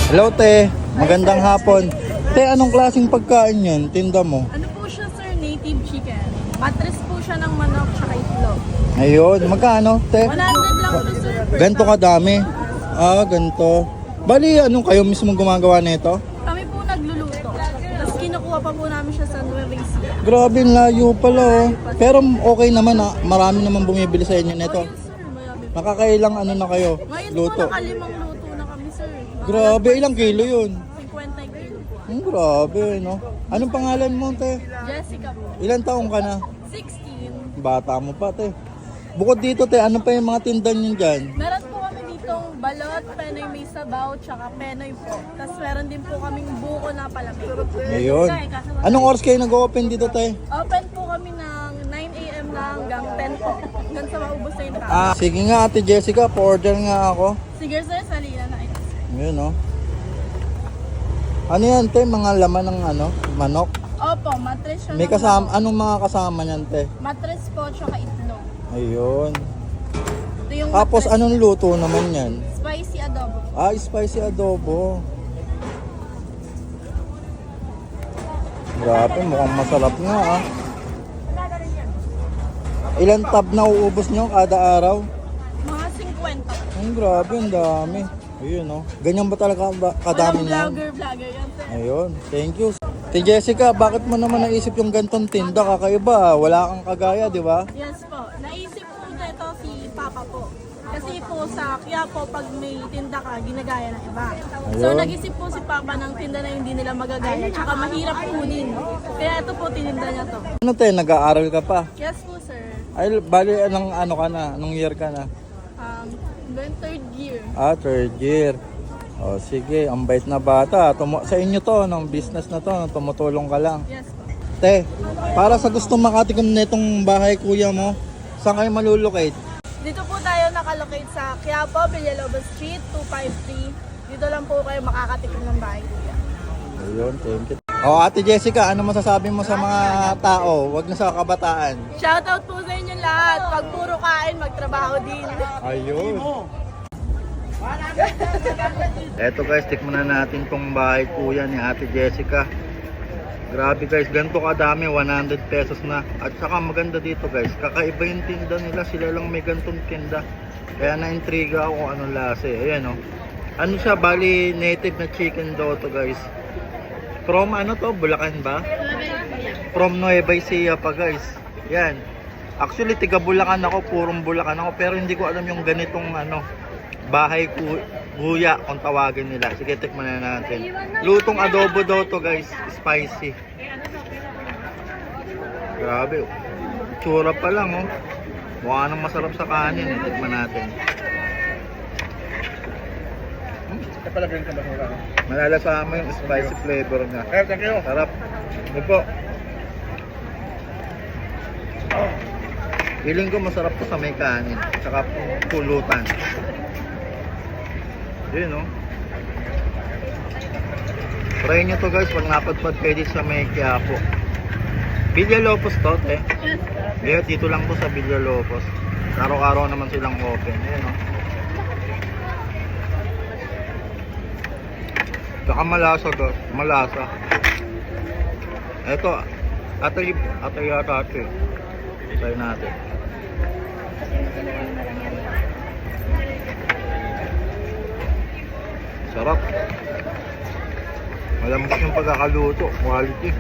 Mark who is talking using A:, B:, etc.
A: Hello, te. Magandang hapon. Te, anong klaseng pagkain yan? Tinda mo?
B: Ano po siya, sir? Native chicken. Matris po siya ng manok tsaka itlog.
A: Ayun, magkano, te?
B: 100 lang po, sir. per
A: Ganto
B: cup.
A: kadami. Ah, ganto. Bali, anong kayo mismo gumagawa nito?
B: Kami po nagluluto. Tapos kinukuha pa po namin siya sa Nueva Ecija.
A: Grabe, ang layo pala, oh. Pero okay naman, ah. Marami naman bumibili sa inyo nito.
B: Yes, sir. Mayabi po.
A: Nakakailang ano na kayo?
B: Ngayon po,
A: Luto.
B: nakalimang luto na kami, sir.
A: Grabe, ilang kilo yun?
B: 50 kilo.
A: Grabe, no? Anong pangalan mo, te?
B: Jessica po.
A: Ilang taong ka na?
B: 16.
A: Bata mo pa, te. Bukod dito, te, ano pa yung mga tindan nyo dyan?
B: Meron po kami ditong balot, penoy may sabaw, tsaka penoy po. Tapos meron din po kaming buko na palamig.
A: Ayun. Anong oras kayo nag-open dito, te?
B: Open po kami ng 9 a.m. na hanggang 10 po. Hanggang sa maubos na yung tao.
A: Sige nga, Ate Jessica, pa-order nga ako.
B: Sige sir, salina na ito.
A: Ayun, no? Ano yan, te? Mga laman ng ano? Manok?
B: Opo, matris siya.
A: May
B: ng
A: kasama,
B: manok.
A: anong mga kasama niyan, te?
B: Matris po, tsaka itlog.
A: Ayun.
B: Ito yung
A: Tapos,
B: matris.
A: anong luto naman yan?
B: Spicy adobo.
A: Spicy adobo. Grabe, mukhang masarap nga, ah. Ilan tab na uubos nyo kada araw?
B: Mga 50.
A: Ang grabe, ang dami. Ayun, no? Ganyan ba talaga kadami
B: Walang
A: niyan?
B: vlogger yan sir.
A: Ayun, thank you. Te Jessica, bakit mo naman naisip yung gantong tinda? Kakaiba, wala kang kagaya, di ba?
B: Yes po. Naisip po ito si Papa po. Kasi po sa Quiapo, pag may tinda ka, ginagaya ng iba. So
A: Ayun.
B: nag-isip po si Papa ng tinda na hindi nila magagaya. Tsaka mahirap kunin. Kaya ito po tininda niya to.
A: Ano te, nag-aaral ka pa?
B: Yes po sir.
A: Ay, bali, anong ano ka na? Anong year ka na?
B: Going third year.
A: Third year. O, sige, ang bait na bata. Sa inyo to, ng business na to, tumutulong ka lang.
B: Yes po.
A: Te, para sa gusto makatikim na itong bahay kuya mo, saan kayo malulocate?
B: Dito po tayo nakalocate sa Quiapo, Villalobos Street, 253. Dito lang po kayo makakatikim ng bahay kuya.
A: Ayun, thank you. O, Ate Jessica, ano masasabi mo sa mga tao? Wag na sa kabataan.
B: Shoutout po sa inyo lahat. Pag puro kain, magtrabaho din.
A: Ayun. Eto guys, tikman na natin tong bahay kuya ni Ate Jessica. Grabe guys, ganito kadami, 100 pesos na. At saka maganda dito guys, kakaiba yung tinda nila, sila lang may gantong tinda. Kaya na-intriga ako kung anong lasa eh. Ayan o. Ano siya, bali native na chicken daw to guys. From ano to, Bulacan ba? From Nueva Ecija pa guys. Yan. Actually, tiga Bulacan ako, purong Bulacan ako. Pero hindi ko alam yung ganitong ano, bahay kuya kung tawagin nila. Sige, tikman na natin. Lutong adobo daw to guys, spicy. Grabe. Tsura pa lang oh. Mukha nang masarap sa kanin. Tikman natin. Malalasa mo yung spicy flavor niya. Thank you. Sarap. Ito po. Feeling ko masarap to sa may kanin. Tsaka pulutan. Yun, no? Try nyo to guys pag napadpad kayo dito sa may Quiapo. Villalobos to, te. Yeah, dito lang to sa Villalobos. Araw-araw naman silang open. Yun, no? Tsaka malasa, guys. Malasa. Eto, atay yata ito eh. Try natin. Sarap. Malambot yung pagkakaluto. Quality.